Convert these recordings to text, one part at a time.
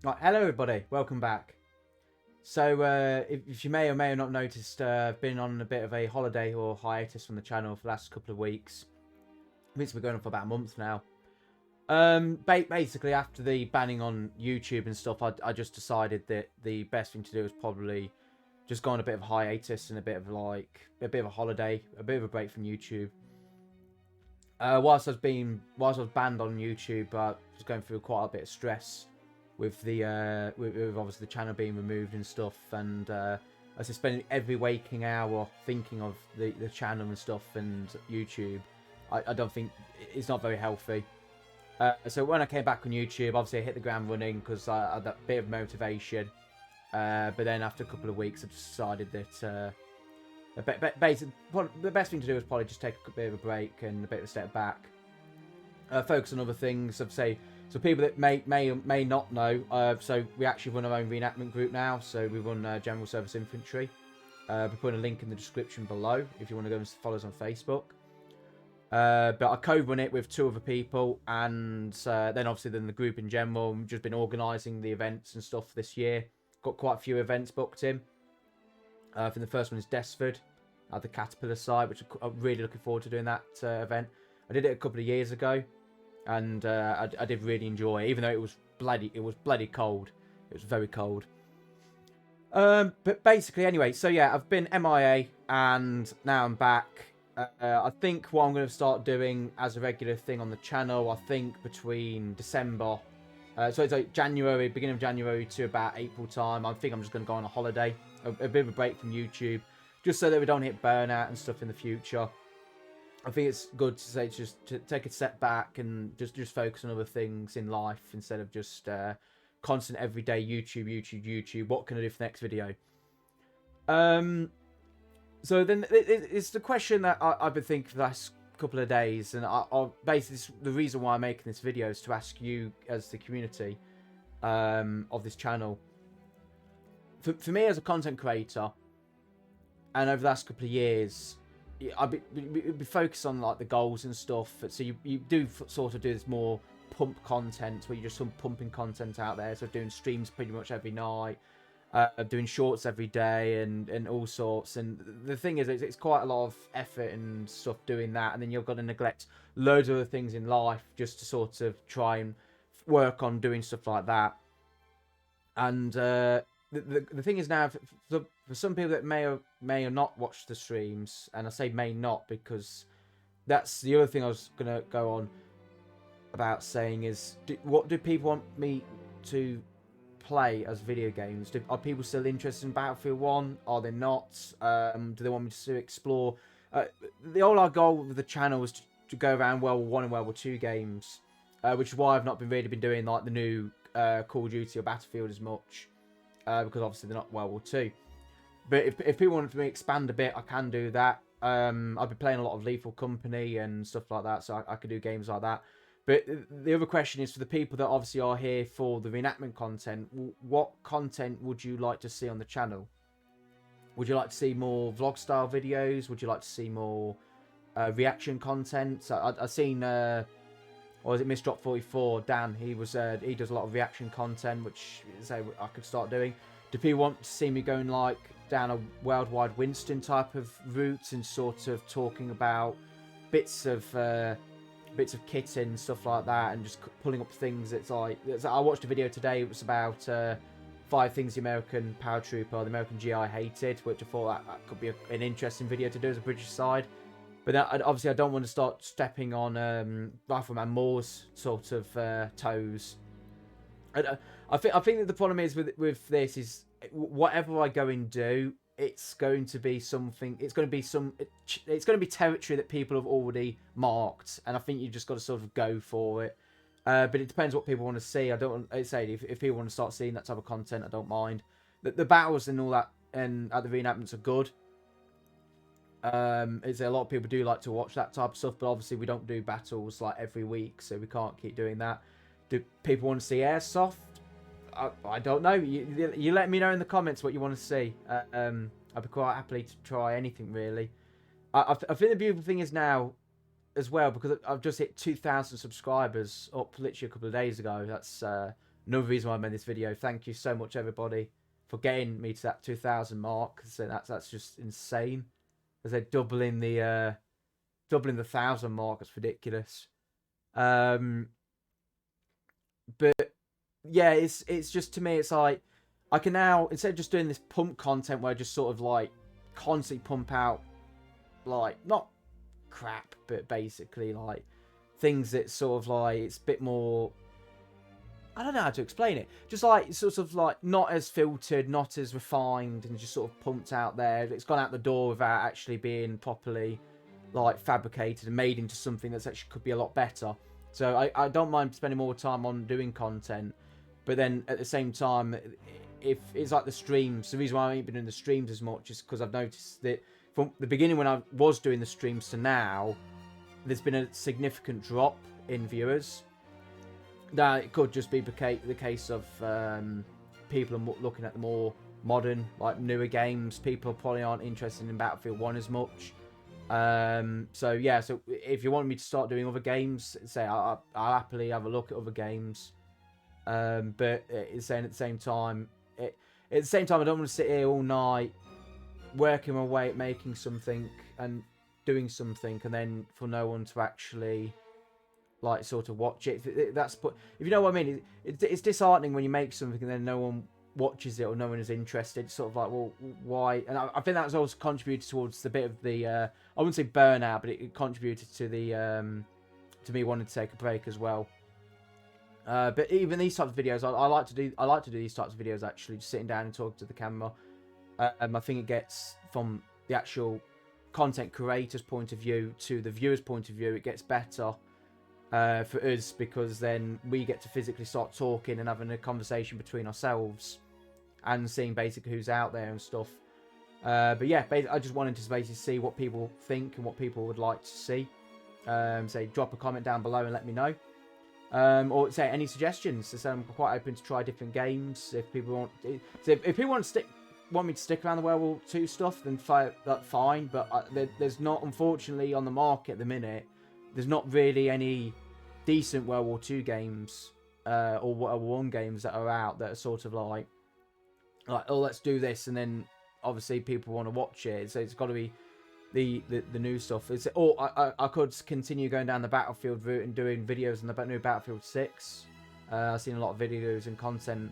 Right, hello everybody, welcome back. So, if you may or may have not noticed, I've been on a bit of a holiday or hiatus from the channel for the last couple of weeks. I think it's been going on for about a month now. Basically, after the banning on YouTube and stuff, I just decided that the best thing to do is probably just go on a bit of a hiatus and a bit of a holiday, a bit of a break from YouTube. Whilst I was banned on YouTube, I was going through quite a bit of stress with the with obviously the channel being removed and stuff, and I was spending every waking hour thinking of the channel and stuff and YouTube. I don't think it's not very healthy. So when I came back on YouTube, obviously I hit the ground running because I had that bit of motivation. But then after a couple of weeks, I decided that basically the best thing to do is probably just take a bit of a break and a bit of a step back. Focus on other things. I'd say. So people that may or may not know, so we actually run our own reenactment group now. So we run General Service Infantry. We're putting a link in the description below if you want to go and follow us on Facebook. But I co-run it with two other people, and then obviously the group in general. We've just been organising the events and stuff this year. Got quite a few events booked in. I think the first one is Desford at the Caterpillar site, which I'm really looking forward to doing that event. I did it a couple of years ago. And I did really enjoy it, even though it was bloody cold. It was very cold. But basically, anyway, so yeah, I've been MIA, and now I'm back. I think what I'm going to start doing as a regular thing on the channel, I think between December, so it's like January, beginning of January to about April time, I think I'm just going to go on a holiday, a bit of a break from YouTube, just so that we don't hit burnout and stuff in the future. I think it's good to say just to take a step back and just focus on other things in life instead of just constant everyday YouTube. What can I do for the next video? So then it's the question that I've been thinking for the last couple of days, and I'll basically the reason why I'm making this video is to ask you as the community of this channel. For me as a content creator, and over the last couple of years, I'd be focused on like the goals and stuff. So you do sort of do this more pump content where you're just pumping content out there. So doing streams pretty much every night, doing shorts every day, and all sorts. And the thing is, it's quite a lot of effort and stuff doing that. And then you've got to neglect loads of other things in life just to sort of try and work on doing stuff like that. And the thing is now, for some people that may or not watch the streams, and I say may not because that's the other thing I was going to go on about saying is, what do people want me to play as video games? Are people still interested in Battlefield 1? Are they not? Do they want me to explore? The whole goal with the channel was to go around World War 1 and World War 2 games, which is why I've not really been doing like the new Call of Duty or Battlefield as much. Because obviously they're not World War 2. But if people want me to expand a bit, I can do that. I've been playing a lot of Lethal Company and stuff like that, so I could do games like that. But the other question is for the people that obviously are here for the reenactment content, what content would you like to see on the channel? Would you like to see more vlog style videos? Would you like to see more reaction content? So I've seen... or is it Miss Drop 44? Dan, he does a lot of reaction content, which I could start doing. Do people want to see me going like down a worldwide Winston type of route and sort of talking about bits of kit and stuff like that, and just pulling up things that's like? I watched a video today. It was about 5 things the American paratrooper, or the American GI hated, which I thought that could be an interesting video to do as a British side. But obviously, I don't want to start stepping on Rifleman Moore's sort of toes. I think that the problem is with this is whatever I go and do, it's going to be something. It's going to be territory that people have already marked, and I think you just got to sort of go for it. But it depends what people want to see. I don't say if people want to start seeing that type of content, I don't mind. The battles and all that and at the reenactments are good. Is a lot of people do like to watch that type of stuff, but obviously we don't do battles like every week, so we can't keep doing that. Do people want to see airsoft? I don't know. You let me know in the comments what you want to see. I'd be quite happy to try anything really. I think the beautiful thing is now as well, because I've just hit 2,000 subscribers up literally a couple of days ago. That's another reason why I made this video. Thank you so much, everybody, for getting me to that 2,000 mark. So that's just insane. As they're doubling the 1,000 mark. It's ridiculous. But yeah, it's just, to me, it's like I can now, instead of just doing this pump content where I just sort of like constantly pump out, like, not crap, but basically like things that sort of like, it's a bit more, I don't know how to explain it, just like sort of like not as filtered, not as refined, and just sort of pumped out there. It's gone out the door without actually being properly like fabricated and made into something that's actually could be a lot better. So I don't mind spending more time on doing content, but then at the same time, if it's like the streams, the reason why I ain't been doing the streams as much is because I've noticed that from the beginning when I was doing the streams to now, there's been a significant drop in viewers. Now, it could just be the case of people are looking at the more modern, like newer games. People probably aren't interested in Battlefield 1 as much. So yeah, so if you want me to start doing other games, say I'll happily have a look at other games. But it's saying at the same time, I don't want to sit here all night working my way at making something and doing something, and then for no one to actually like sort of watch it. That's if you know what I mean. It's disheartening when you make something and then no one watches it or no one is interested. It's sort of like, well, why? And I think that's also contributed towards the bit of the I wouldn't say burnout, but it contributed to the to me wanting to take a break as well. But even these types of videos, I like to do these types of videos, actually, just sitting down and talking to the camera. I think it gets, from the actual content creator's point of view to the viewer's point of view, it gets better for us, because then we get to physically start talking and having a conversation between ourselves and seeing basically who's out there and stuff. But yeah, I just wanted to basically see what people think and what people would like to see. Say, drop a comment down below and let me know. Or say any suggestions. So I'm quite open to try different games. If people want, if people want me to stick around the World War II stuff, then that's fine. But there's not, unfortunately, on the market at the minute, there's not really any decent World War II games or World War I games that are out that are sort of like, oh, let's do this, and then obviously people want to watch it. So it's got to be the new stuff. Or I could continue going down the Battlefield route and doing videos on the new Battlefield 6. I've seen a lot of videos and content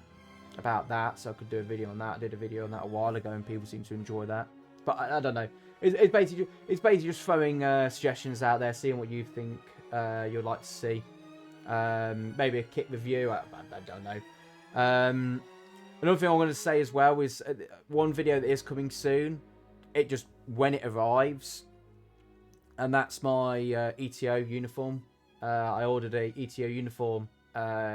about that, so I could do a video on that. I did a video on that a while ago, and people seem to enjoy that. But I don't know. It's basically just throwing suggestions out there, seeing what you think you'd like to see. Maybe a kick review. I don't know. Another thing I want to say as well is one video that is coming soon. It just, when it arrives, and that's my ETO uniform. I ordered a ETO uniform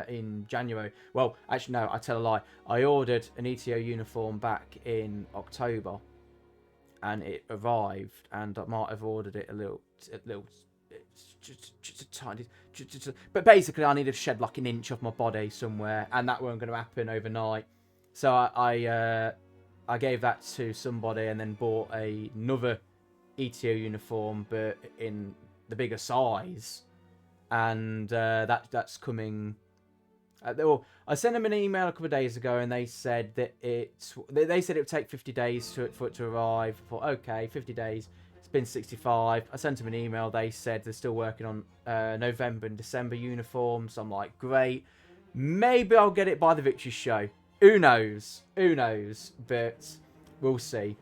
in January. Well, actually no, I tell a lie. I ordered an ETO uniform back in October, and it arrived, and I might have ordered it a little, just a tiny, but basically I needed to shed like an inch off my body somewhere, and that weren't going to happen overnight. So I gave that to somebody, and then bought another ETO uniform, but in the bigger size, and that's coming. I sent them an email a couple of days ago, and they said that they said it would take 50 days for it to arrive. I thought, okay, 50 days. It's been 65. I sent them an email. They said they're still working on November and December uniforms. I'm like, great. Maybe I'll get it by the Victory Show. Who knows? Who knows? But we'll see.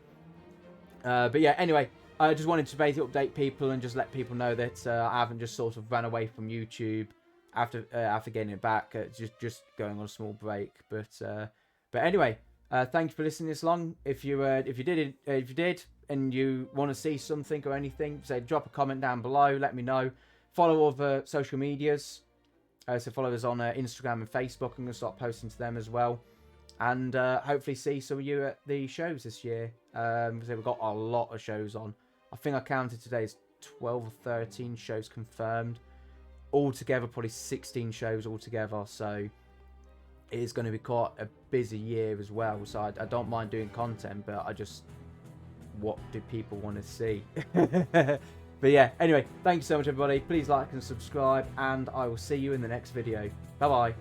But yeah, anyway, I just wanted to basically update people and just let people know that I haven't just sort of ran away from YouTube after getting it back. Just going on a small break. But anyway, thank you for listening this long. If you did and you want to see something or anything, say drop a comment down below. Let me know. Follow other social medias. So follow us on Instagram and Facebook. I'm going to start posting to them as well. And hopefully see some of you at the shows this year. So we've got a lot of shows on. I think I counted today as 12 or 13 shows confirmed. Altogether, probably 16 shows altogether. So it is going to be quite a busy year as well. So I don't mind doing content, but what do people want to see? But yeah, anyway, thank you so much, everybody. Please like and subscribe, and I will see you in the next video. Bye-bye.